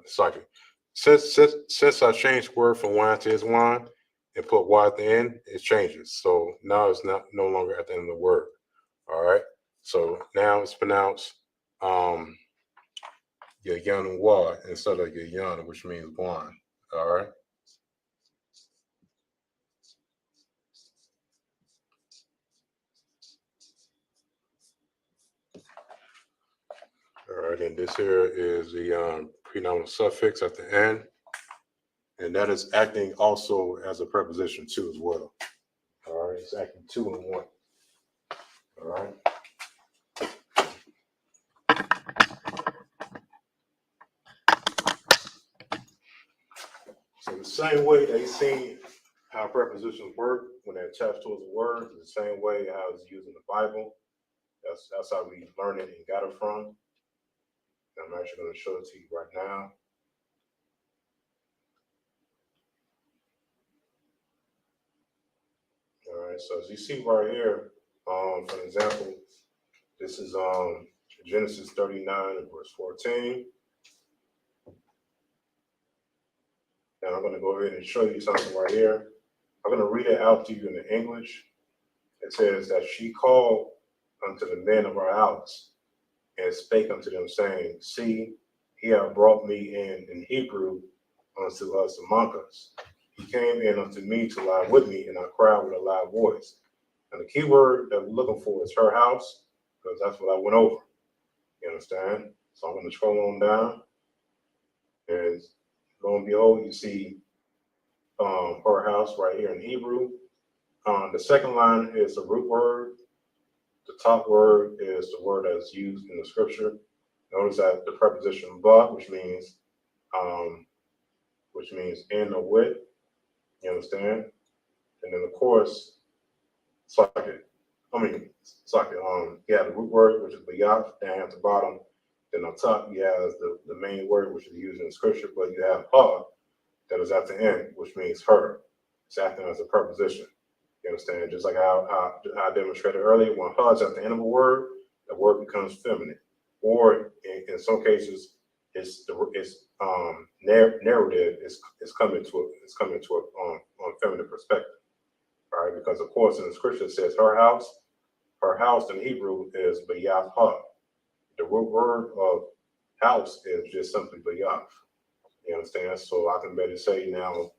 Speaker 1: sorry. Since I changed the word from wine to his wine and put y at the end, it changes. So now it's no longer at the end of the word. All right. So now it's pronounced Yayanwa instead of Yayan, which means wine. All right. All right. And this here is the predominant suffix at the end. And that is acting also as a preposition too as well. All right. It's acting 2 in 1. All right. So the same way that you seen how prepositions work when they're attached towards a word is the same way how it's used in the Bible. That's how we learned it and got it from. And I'm actually going to show it to you right now. All right, so as you see right here, for example, this is Genesis 39 and verse 14. Now I'm going to go ahead and show you something right here. I'm going to read it out to you in the English. It says that she called unto the men of her house and spake unto them, saying, see, he hath brought me in Hebrew unto us among us. He came in unto me to lie with me, and I cried with a loud voice. And the key word that we're looking for is her house, because that's what I went over. You understand? So I'm going to scroll on down, and lo and behold, you see her house right here in Hebrew. The second line is the root word. The top word is the word that's used in the scripture. Notice that the preposition "but," which means in or with. You understand? And then of course, socket. You have the root word, which is "bayat," down at the bottom. Then on top, you have the main word, which is used in the scripture, but you have "ha" that is at the end, which means her. It's acting as a preposition. You understand? Just like how I demonstrated earlier, when "ha" is at the end of a word, the word becomes feminine. Or in some cases, narrative is coming to a feminine perspective. All right, because of course in the scripture it says her house in Hebrew is bayat ha. The root word of house is just simply bayat. You understand? So I can better say now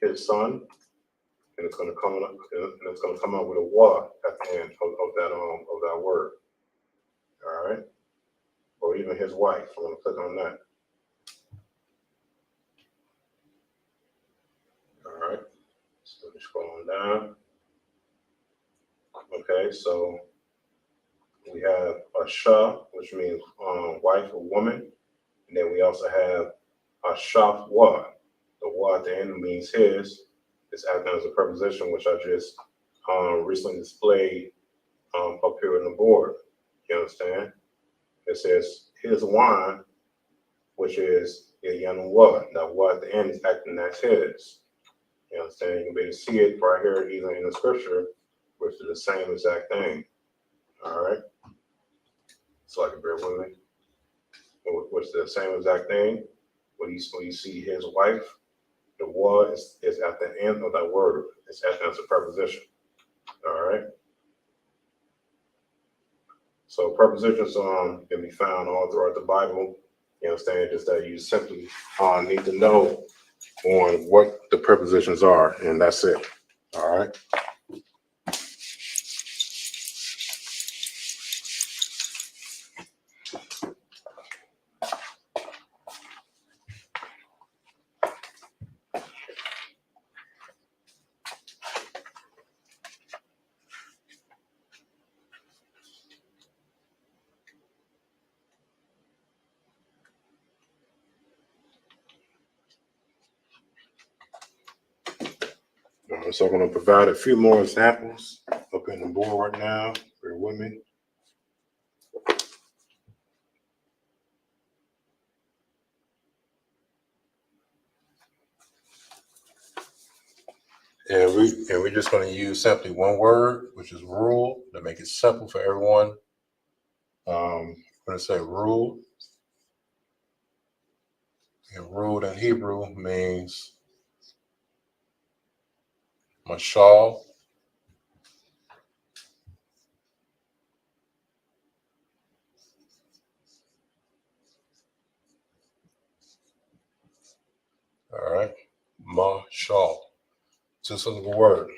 Speaker 1: his son, and it's going to come up with a wa at the end of that word. All right, or even his wife. I'm going to click on that. All right, so scrolling down. Okay, so we have a shah, which means wife or woman, and then we also have a shaf wa. The wa at the end means his. It's acting as a preposition, which I just recently displayed up here on the board. You understand? It says his wine, which is young wa. That wa at the end is acting as his. You understand? You can be able to see it right here, even in the scripture, which is the same exact thing. All right. So I can bear with me. Which is the same exact thing. When you see his wife, the wa is at the end of that word. It's acting as a preposition. All right. So prepositions can be found all throughout the Bible. You understand? Just that you simply need to know on what the prepositions are, and that's it. All right. So I'm going to provide a few more examples up in the board right now. Bear with me. And we're just going to use simply one word, which is rule, to make it simple for everyone. I'm going to say rule. And rule in Hebrew means mashal. All right, mashal. It's a simple word.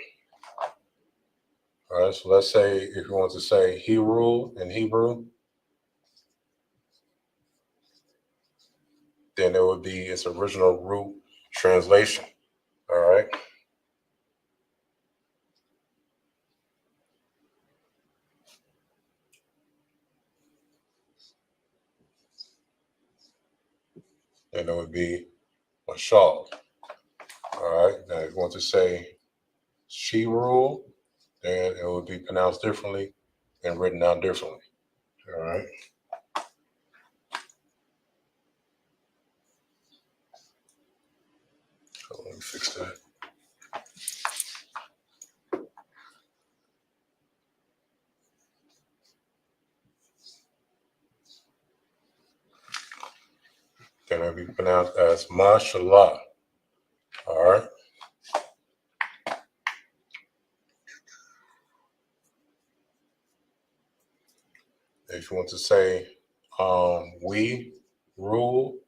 Speaker 1: All right, so let's say if you want to say he rule in Hebrew, then it would be its original root translation. All right. And it would be mashal. All right. Now, if you want to say she rule, then it would be pronounced differently and written down differently. All right. So let me fix that. Then it'll be pronounced as mashallah. All right. If you want to say we rule,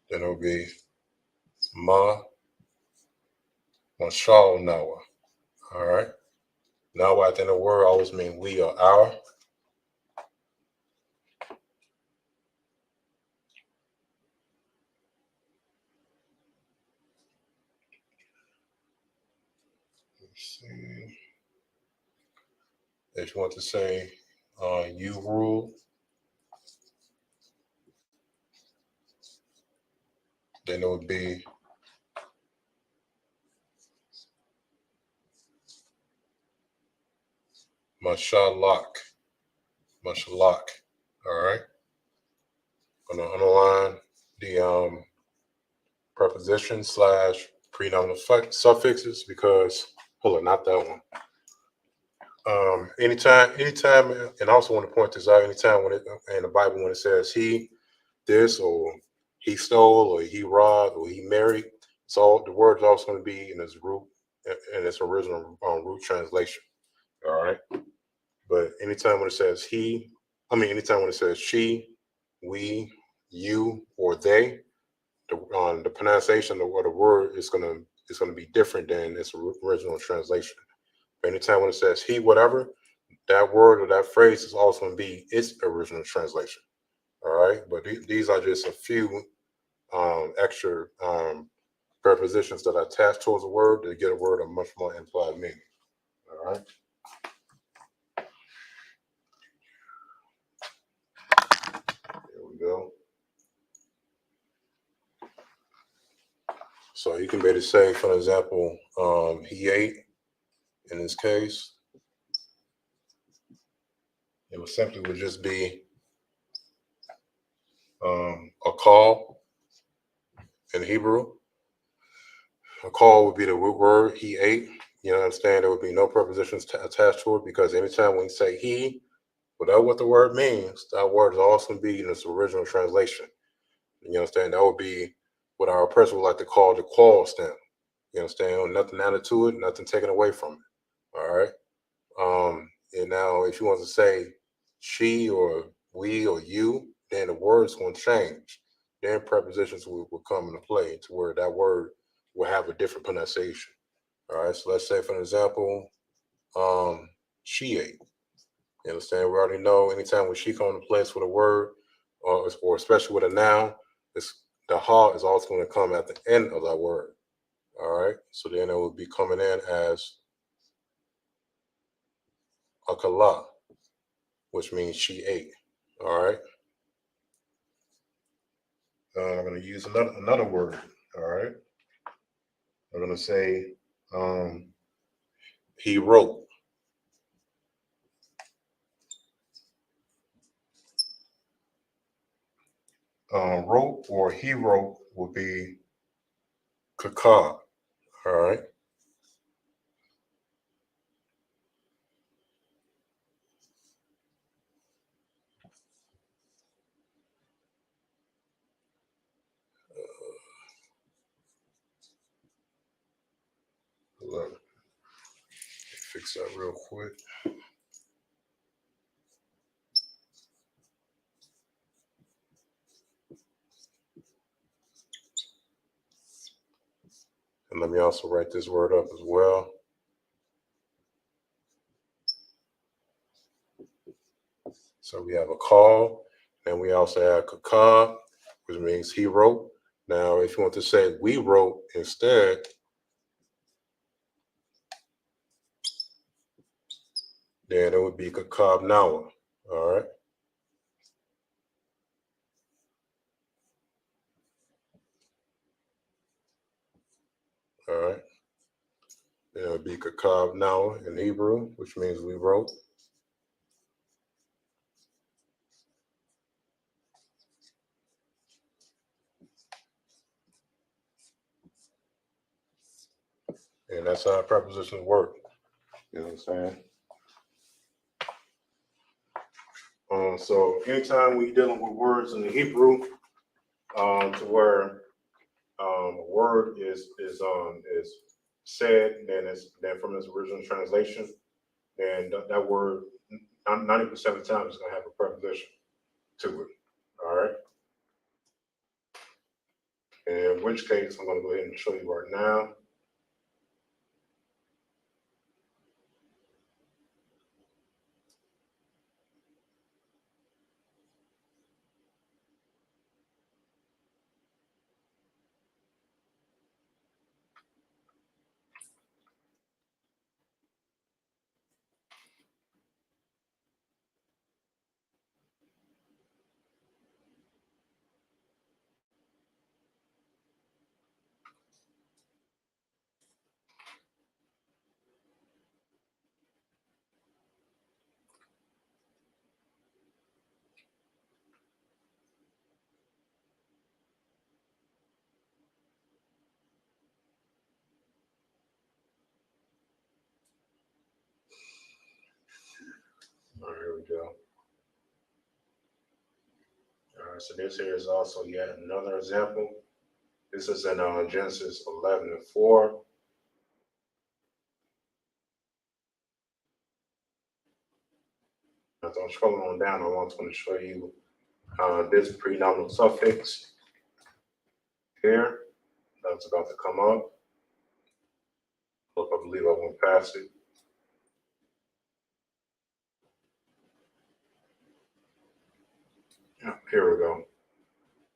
Speaker 1: then it'll be mashallah. All right. Now, at the end of the word always mean we or our. Let's see. If you want to say you rule, then it would be mashallah. Mashallah. All right. I'm gonna underline the preposition / prenominal suffixes because hold on, not that one. Anytime, and I also want to point this out. Anytime when it in the Bible when it says he this or he stole or he robbed or he married, it's all the word's also going to be in its root in its original root translation. All right, but anytime when it says he, anytime when it says she, we, you, or they, the pronunciation of the word is gonna be different than its original translation. But anytime when it says he, whatever, that word or that phrase is also going to be its original translation. All right, but these are just a few extra prepositions that are attached towards a word to get a word a much more implied meaning. All right. Here we go. So you can basically say, for example, he ate. In this case, it would just be a call in Hebrew. A call would be the root word he ate. You understand? There would be no prepositions attached to it because anytime when you say he, without what the word means, that word is also going to be in its original translation. You understand? That would be what our oppressor would like to call the call stem. You understand? Nothing added to it, nothing taken away from it. All right. And now, if you want to say she or we or you, then the word's going to change. Then prepositions will come into play to where that word will have a different pronunciation. All right. So let's say, for example, she ate. You understand? We already know anytime when she comes into place with a word, or especially with a noun, the ha is also going to come at the end of that word. All right. So then it will be coming in as akala, which means she ate. All right. I'm going to use another word. All right. I'm going to say he wrote. Wrote or he wrote will be kaka. All right. Let me fix that real quick. And let me also write this word up as well. So we have a call, and we also have kaka, which means he wrote. Now, if you want to say we wrote instead, then it would be kakab nawa. All right. All right. Then it would be Kakav now in Hebrew, which means we wrote. And that's how prepositions work. You know what I'm saying? So anytime we're dealing with words in the Hebrew, to where a word is said, then from its original translation, then that word 90% of the time is going to have a preposition to it. All right. In which case, I'm going to go ahead and show you right now. All right, here we go. All right, so this here is also yet another example. This is in Genesis 11:4. As I'm scrolling on down, I want to show you this prenominal suffix here that's about to come up. Look, I believe I went past it. Yeah, here we go.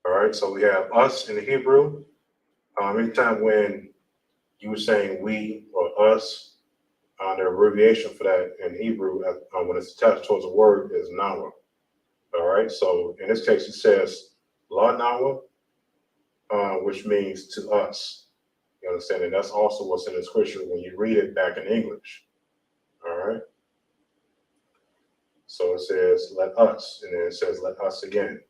Speaker 1: All right, so we have us in the Hebrew. Anytime when you were saying we or us, the abbreviation for that in Hebrew, when it's attached towards a word, is nawa. All right, so in this case, it says la nawa, which means to us. You understand? And that's also what's in the scripture when you read it back in English. All right. So it says let us, and then it says let us again.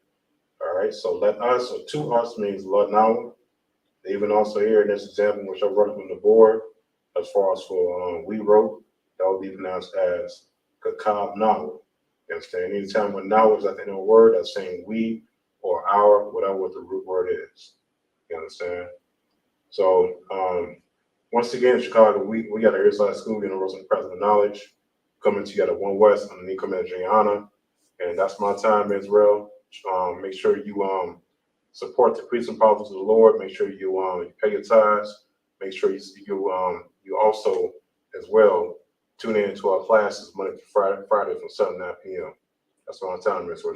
Speaker 1: All right. So let us or to us means la nawa. Even also here in this example, which I wrote up on the board, as far as for we wrote, that would be pronounced as kakab nawa. You understand? Anytime when nawa is at the end of a word, that's saying we or our, whatever what the root word is. You understand? So once again, in Chicago, we got an Earside School, Universal Present Knowledge, coming together One West underneath Commander Gianna. And that's my time, Israel. Make sure you support the priests and prophets of the Lord. Make sure you pay your tithes. Make sure you also as well tune in to our classes Monday through Friday from 7 to 9 p.m. That's my time, Israel.